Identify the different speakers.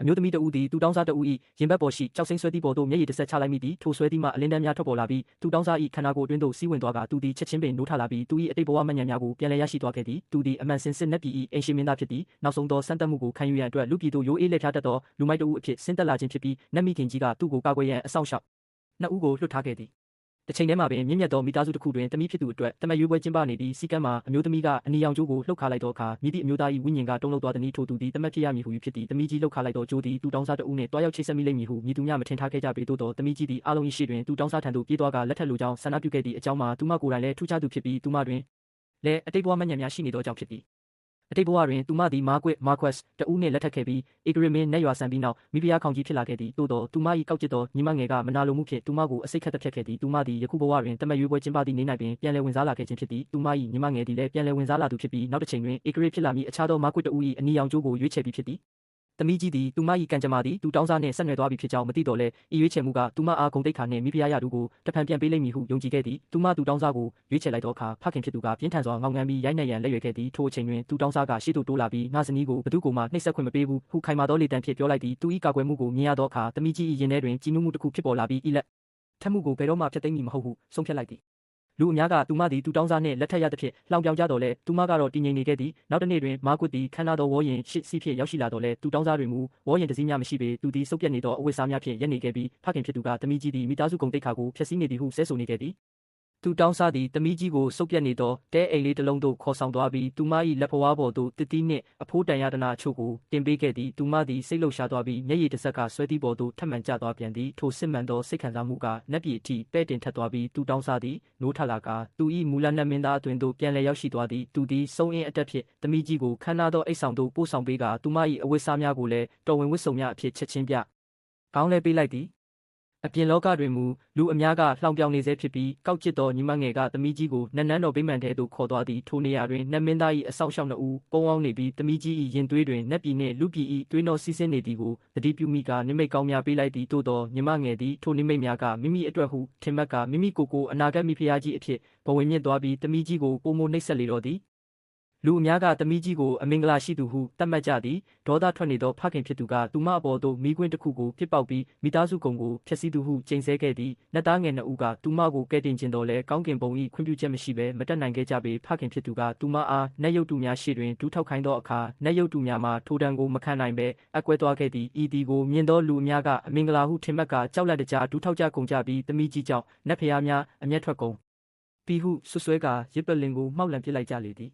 Speaker 1: အမျိုးသမီးတဦးသည်သူတောင်းစားတဦး၏ရင်ဘတ်ပေါ်ရှိကြောက်စိမ့်ဆွဲသည့်ပေါ်သို့မျက်ရည်တစ်ဆက်ချလိုက်မိသည်ထိုဆွဲသည့်မှအလင်းတန်းများထွက်ပေါ်လာပြီးသူတောင်းစား၏ခန္ဓာကိုယ်အတွင်းသို့စီးဝင်သွားကသူသည်ချက်ချင်းပင်နိုးထလာပြီးသူ၏အတိတ်ဘဝမှတ်ဉာဏ်များကိုပြန်လည်ရရှိသွားခဲ့သည်သူသည်အမှန်စင်စစ်နတ်ပြည်၏အိမ်ရှင်မင်းသားဖြစ်သည်နောက်ဆုံးသောစမ်းသပ်မှုကိုခံယူရန်အတွက်လူပြည်သို့ရိုးအေးလှည့်ဖျားတတ်သောလူမိုက်တဦးအဖြစ်ဆင်းသက်လာခြင်းဖြစ်ပြီးနတ်မိခင်ကြီးကသူ့ကိုကာကွယ်ရန်အဆောင်ရှောက်နှစ်ဦးကိုလွှတ်ထားခဲ့သည်တစ်ချိန်တည်းမှာပင်မြင့်မြတ်သောမိသားစုတစ်ခုတွင်တမိဖြစ်သူအတွက်တမတ်ရွေးပွဲကျင်းပနေသည့်စီကမ်းမှာအမျိုးသမီးကအနီရောင်ကြိုးကိုလှုပ်ခါလိုက်သောအခါမြည်သည့်အမျိုးသား၏ဝိညာဉ်ကတုံးလှုပ်သွားသည်ထို့သူသည်တမတ်ဖြစ်ရမည်ဟု၍ဖြစ်သည်တမိကြီးလှုပ်ခါလိုက်သောကြိုးသည်သူတောင်းစားတဦးနှင့်တွားရောက်ချိတ်ဆက်မိလိမ့်မည်ဟုမြည်သူများမထင်ထားခဲ့ကြပေသို့သောတမိကြီးသည်အားလုံး၏ရှေ့တွင်သူတောင်းစားထံသို့ပြေးသွားကလက်ထက်လိုကြောင်းဆန္ဒပြုခဲ့သည့်အကြောင်းမှာသူမကိုယ်တိုင်လည်းထူးခြားသူဖြစ်ပြီးသူမတွင်လည်းအတိတ်ဘဝမှတ်ဉာဏ်များရှိနေသောကြောင့်ဖြစ်သည်အတိတ်ဘဝတွင်သူမသည်မာကွစ်မာကွက်စ်တဦးနှင့်လက်ထပ်ခဲ့ပြီးဧကရမင်းနတ်ရွာဆန်ပြီးနောက်မိဖုရားခေါင်ကြီးဖြစ်လာခဲ့သည်သို့သောသူမ၏ကောက်ကျစ်သောညီမငယ်ကမနာလိုမှုဖြင့်သူမကိုအစိတ်ခတ်သတ်ဖြတ်ခဲ့သည်သူမသည်ယခုဘဝတွင်တမတ်ရွေးပွဲကျင်းပသည့်နေ့၌ပင်ပြန်လည်ဝင်စားလာခဲ့ခြင်းဖြစ်သည်သူမ၏ညီမငယ်သည်လည်းပြန်လည်ဝင်စားလာသူဖြစ်ပြီးနောက်တစ်ချိန်တွင်ဧကရဖြစ်လာမည့်အခြားသောမာကွစ်တဦး၏အနီရောင်ကြိုးကိုရွေးချယ်ပြီးဖြစ်သည်သမီးကြီးသည်သူမ၏ကံကြမ္မာသည်သူတောင်းစားနှင့်ဆက်နွယ်သွားပြီဖြစ်ကြောင်းမသိတော့လဲဤရွေးချယ်မှုကသူမအားဂုဏ်သိက္ခာနှင့်မိဖုရားရသူကိုတဖန်ပြန်ပေးလိမ့်မည်ဟုယုံကြည်ခဲ့သည်သူမသူတောင်းစားကိုရွေးချယ်လိုက်သောအခါဖခင်ဖြစ်သူကပြင်းထန်စွာငေါငန်းပြီးရိုက်နှက်ရန်လက်ရွယ်ခဲ့သည်ထိုအချိန်တွင်သူတောင်းစားကရှေ့သို့တိုးလာပြီးငါဇနီးကိုဘသူကိုမှနှိပ်စက်ခွင့်မပေးဘူးဟုခိုင်မာသောလေတံဖြင့်ပြောလိုက်သည်သူ၏ကာကွယ်မှုကိုမြင်ရသောအခါသမီးကြီး၏ရင်ထဲတွင်ကြည်နူးမှုတစ်ခုဖြစ်ပေါ်လာပြီးဤလက်ထက်မှုကိုဘယ်တော့မှဖျက်သိမ်းမည်မဟုတ်ဟုဆုံးဖြတ်လိုက်သည်လူအများကသူမသည်သူတောင်းစားနှင့်လက်ထက်ရသဖြင့်လှောင်ပြောင်ကြတော်လဲသူမကတော့တည်ငြိမ်နေခဲ့သည်နောက်တစ်နေ့တွင်မာကွတ်သည်ခန္ဓာတော်ဝေါ်ရင်ရှစ်စီးဖြင့်ရောက်ရှိလာတော်လဲသူတောင်းစားတွင်မူဝေါ်ရင်တစ်စီးများမရှိပေသူသည်စုပ်ပြတ်နေသောအဝတ်စားများဖြင့်ရက်နေခဲ့ပြီးဖခင်ဖြစ်သူကသမီးကြီးသည်မိသားစုကုန်တိတ်ခါကိုဖျက်ဆီးနေသည်ဟုဆဲဆိုနေခဲ့သည်သူတောင်းစားသည်သမီးကြီးကိုစုပ်ပြတ်နေသောတဲအိမ်လေးတစ်လုံးသို့ခေါ်ဆောင်သွားပြီးသူမ၏လက်ဖွားပေါ်သို့တစ်သီးနှင့်အဖိုးတန်ရတနာအချို့ကိုတင်ပေးခဲ့သည်သူမသည်စိတ်လှုပ်ရှားသွားပြီးမျက်ရည်တစ်ဆက်ကဆွဲသည့်ပေါ်သို့ထပ်မံကျသွားပြန်သည်ထိုစစ်မှန်သောစိတ်ခံစားမှုကနတ်ပြည်အထိပဲ့တင်ထက်သွားပြီးသူတောင်းစားသည်နိုးထလာကသူ၏မူလနတ်မင်းသားအတွင်သို့ပြန်လည်ရောက်ရှိသွားသည်သူသည်စုံအင်းအတက်ဖြင့်သမီးကြီးကိုခမ်းနားသောအိတ်ဆောင်သို့ပို့ဆောင်ပေးကသူမ၏အဝတ်စားများကိုလည်းတော်ဝင်ဝတ်စုံများအဖြစ်ချက်ချင်းပြခေါင်းလဲပေးလိုက်သည်အပြင်လောကတွင်မူလူအများကလှောင်ပြောင်နေစေဖြစ်ပြီးကောက်ကျစ်သောညီမငယ်ကသမီးကြီးကိုနတ်နန်းတော်ဗိမာန်ထဲသို့ခေါ်သွားသည်ထိုနေရာတွင်နတ်မင်းသား၏အဆောင်ရှောက်နှစ်ဦးပုံအောင်နေပြီးသမီးကြီး၏ရင်သွေးတွင်နတ်ပြည်နှင့်လူပြည်၏သွေးတော်စီးဆင်းနေသည်ကိုသတိပြုမိကနိမိတ်ကောင်းများပေးလိုက်သည်သို့သောညီမငယ်သည်ထိုနိမိတ်များကမိမိအတွက်ဟုထင်မှတ်ကမိမိကိုအနာဂတ်မိဖုရားကြီးအဖြစ်ဘဝင်မြင့်သွားပြီးသမီးကြီးကိုပိုမိုနှိပ်စက်လေတော့သည်လူအများကသမီးကြီးကိုအမင်္ဂလာရှိသူဟုသတ်မှတ်ကြသည်ဒေါသထွက်နေသောဖခင်ဖြစ်သူကသူမအပေါ်သို့မိကွင်းတစ်ခုကိုပြစ်ပေါက်ပြီးမိသားစုကုန်ကိုဖျက်ဆီးသူဟုကျိန်ဆဲခဲ့သည်နတ်သားငယ်နှစ်ဦးကသူမကိုကဲတင်ခြင်းတော်လဲကောင်းကင်ဘုံ၏ခွင့်ပြုချက်မရှိဘဲမတက်နိုင်ခဲ့ကြပေဖခင်ဖြစ်သူကသူမအားနတ်ရုပ်တုများရှေ့တွင်ဒူးထောက်ခိုင်းသောအခါနတ်ရုပ်တုများမှာထိုတံကိုမခံနိုင်ဘဲအကွဲသွားခဲ့သည်ဤသည်ကိုမြင်သောလူအများကအမင်္ဂလာဟုထင်မှတ်ကကြောက်လန့်တကြားဒူးထောက်ကြကုန်ကြပြီးသမီးကြီးကြောင့်နတ်ဖျားများအမျက်ထွက်ကုန်ပြီးဟုဆွဆွဲကရစ်ပလင်ကိုမှောက်လန့်ပစ်လိုက်ကြလေသည်